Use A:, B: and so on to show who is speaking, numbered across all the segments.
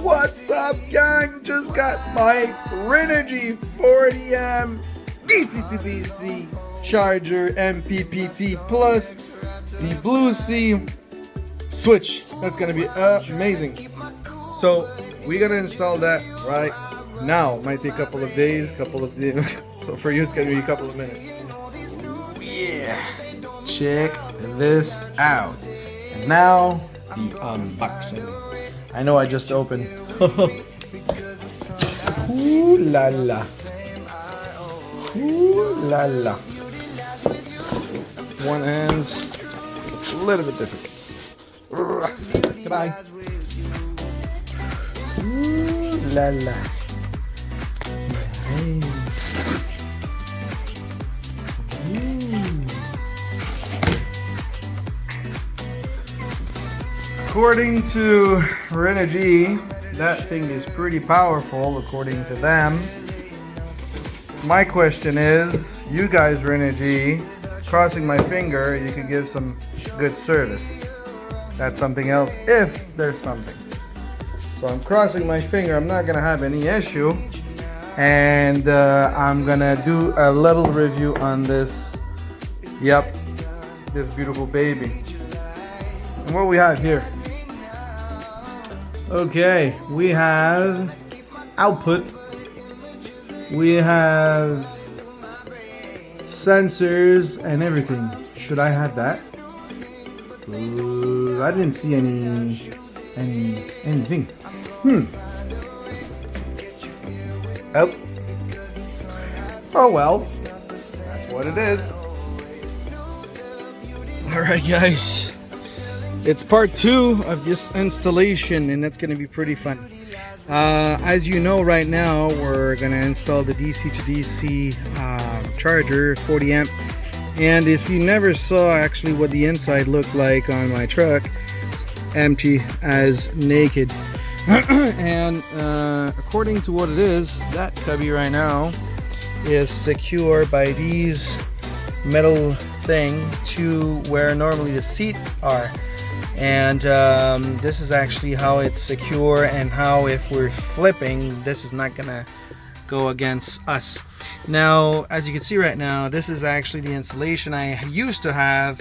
A: What's up, gang? Just got my renogy 40 amp DC to DC charger MPPT plus the Blue Sea switch. That's gonna be amazing. So we're gonna install that right now. Might take a couple of days. So for you, it's gonna be a couple of minutes. Yeah, check this out. And now the unboxing. I know I just opened. Ooh la la. Ooh la la. One hand's a little bit different. Goodbye. Ooh la la. According to Renogy, that thing is pretty powerful according to them. My question is, you guys Renogy, crossing my finger, you can give some good service. That's something else if there's something. So I'm crossing my finger, I'm not gonna have any issue. And I'm gonna do a little review on this. Yep, this beautiful baby. And what we have here? Okay, we have output, we have sensors and everything. Should I have that? I didn't see anything. Oh well, that's what it is. Alright guys, it's part 2 of this installation and that's going to be pretty fun. As you know, right now we're going to install the DC to DC charger, 40 amp. And if you never saw actually what the inside looked like on my truck, empty as naked. And according to what it is, that cubby right now is secure by these metal thing to where normally the seat are. And this is actually how it's secure, and how if we're flipping, this is not gonna go against us. Now, as you can see right now, this is actually the installation I used to have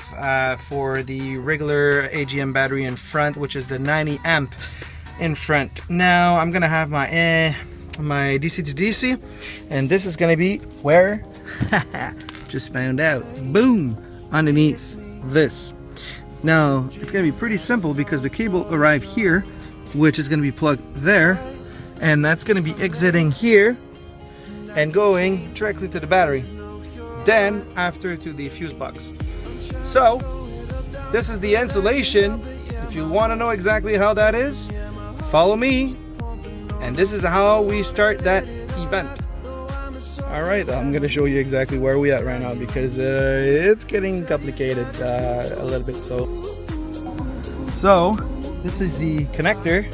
A: for the regular AGM battery in front, which is the 90 amp in front. Now I'm gonna have my DC to DC, and this is gonna be where just found out, boom, underneath this. Now it's gonna be pretty simple because the cable arrived here, which is gonna be plugged there, and that's gonna be exiting here and going directly to the battery, then after to the fuse box. So this is the installation. If you want to know exactly how that is, follow me, and this is how we start that event. Alright, I'm gonna show you exactly where we at right now because it's getting complicated a little bit. So this is the connector.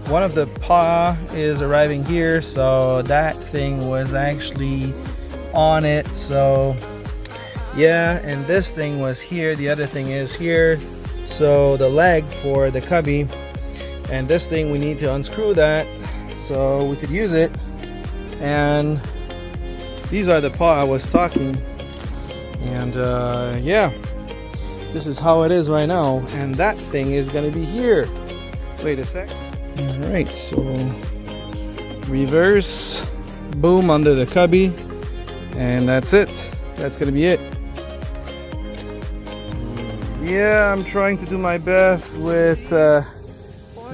A: One of the paw is arriving here, so that thing was actually on it. So yeah, and this thing was here, the other thing is here. So the leg for the cubby, and this thing we need to unscrew that so we could use it. And these are the paw I was talking, and yeah, this is how it is right now, and that thing is gonna be here. Wait a sec. Alright, so reverse, boom, under the cubby, and that's it. That's gonna be it. Yeah, I'm trying to do my best with the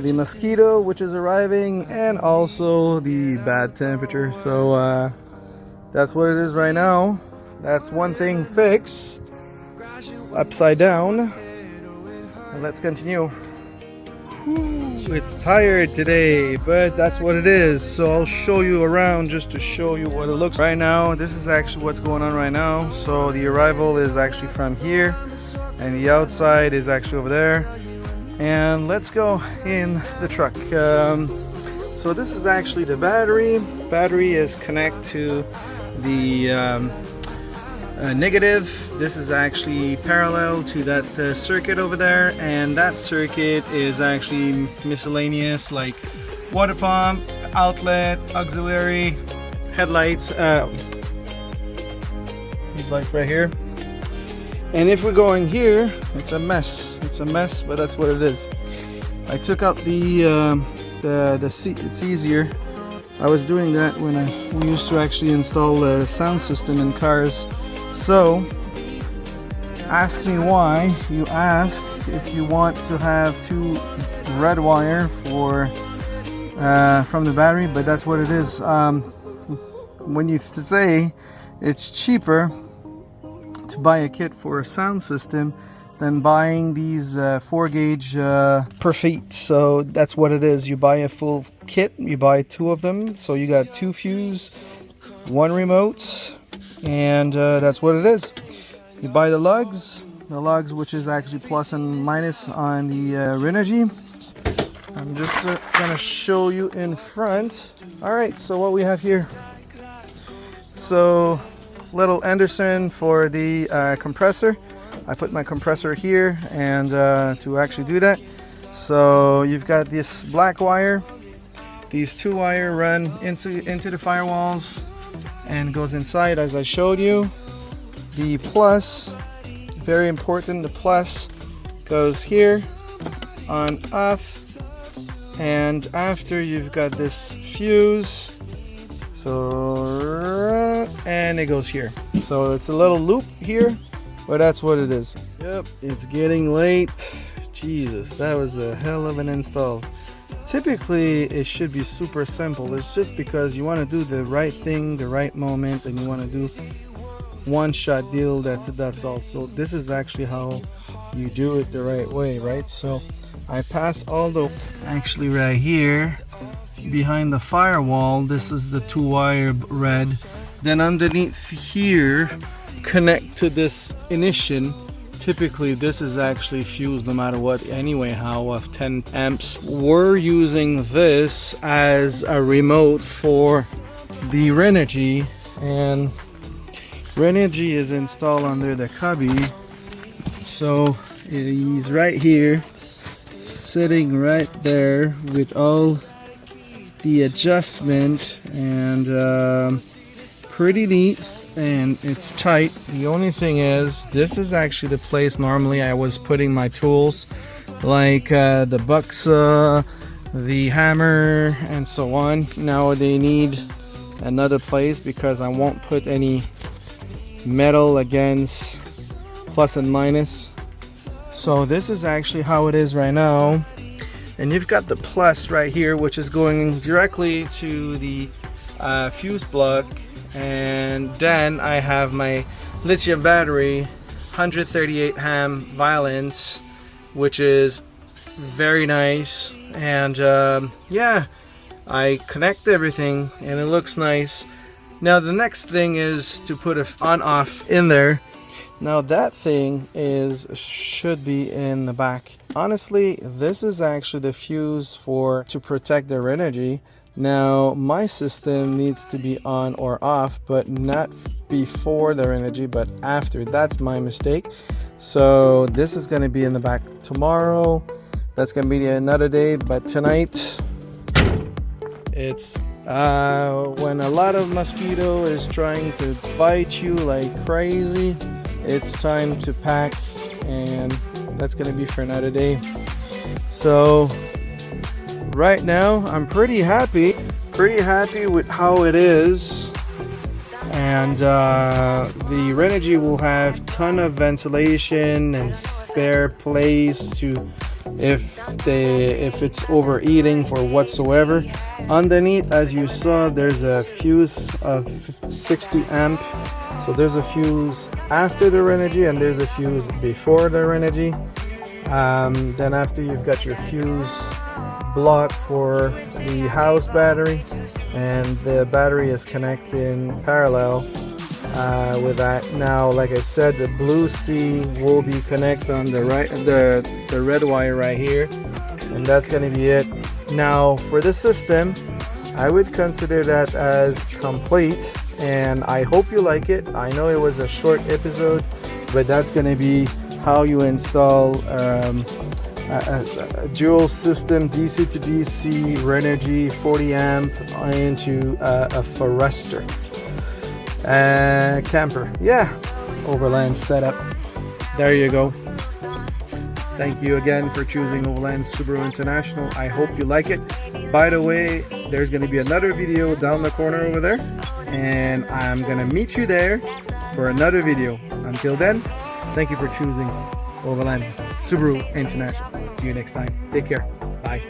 A: mosquito which is arriving, and also the bad temperature. So that's what it is right now. That's one thing fixed, upside down, and let's continue. It's tired today, but that's what it is. So I'll show you around just to show you what it looks right now. This is actually what's going on right now. So the arrival is actually from here, and the outside is actually over there. And let's go in the truck. So this is actually the battery. Battery is connected to the negative. This is actually parallel to that circuit over there, and that circuit is actually miscellaneous, like water pump, outlet, auxiliary, headlights, these lights right here. And if we're going here, it's a mess. It's a mess, but that's what it is. I took out the seat. It's easier. I was doing that when we used to actually install a sound system in cars. So, ask me why. You ask if you want to have 2 red wire for from the battery, but that's what it is. When you say it's cheaper to buy a kit for a sound system than buying these 4 gauge per feet, so that's what it is. You buy a full kit, you buy 2 of them, so you got 2 fuse, 1 remote, and that's what it is. You buy the lugs, which is actually plus and minus on the renogy. I'm just gonna show you in front. All right, so what we have here, so little Anderson for the compressor. I put my compressor here, and to actually do that, so you've got this black wire. These 2 wire run into the firewalls and goes inside, as I showed you. The plus, very important, the plus goes here on off, and after you've got this fuse, so, and it goes here. So it's a little loop here, but that's what it is. Yep, it's getting late. Jesus, that was a hell of an install. Typically it should be super simple. It's just because you want to do the right thing, the right moment, and you want to do one-shot deal. That's all. So this is actually how you do it the right way, right? So I pass all the, actually right here behind the firewall, this is the 2 wire red. Then underneath here, connect to this ignition. Typically this is actually fused no matter what anyway, how of 10 amps. We're using this as a remote for the renogy, and renogy is installed under the cubby. So he's right here, sitting right there with all the adjustment, and pretty neat, and it's tight. The only thing is, this is actually the place normally I was putting my tools, like the bucksaw, the hammer, and so on. Now they need another place because I won't put any metal against plus and minus. So this is actually how it is right now. And you've got the plus right here, which is going directly to the fuse plug. And then I have my lithium battery, 138 ham valence, which is very nice. And yeah, I connect everything and it looks nice. Now the next thing is to put a on-off in there. Now that thing should be in the back. Honestly, this is actually the fuse to protect the renogy. Now my system needs to be on or off, but not before the renogy, but after. That's my mistake. So this is going to be in the back tomorrow. That's going to be another day, but tonight it's when a lot of mosquito is trying to bite you like crazy. It's time to pack, and that's going to be for another day. So right now I'm pretty happy with how it is, and the renogy will have ton of ventilation and spare place to if it's overheating for whatsoever. Underneath, as you saw, there's a fuse of 60 amp. So there's a fuse after the renogy and there's a fuse before the renogy. Then after, you've got your fuse block for the house battery, and the battery is connected in parallel with that. Now, like I said, the blue C will be connected on the right, the red wire right here, and that's going to be it. Now for the system, I would consider that as complete, and I hope you like it. I know it was a short episode, but that's going to be how you install a dual system DC to DC renogy 40 amp into a Forester camper. Yeah, Overland setup. There you go. Thank you again for choosing Overland Subaru International. I hope you like it. By the way, there's going to be another video down the corner over there, and I'm going to meet you there for another video. Until then, thank you for choosing Overland Subaru International. See you next time. Take care. Bye.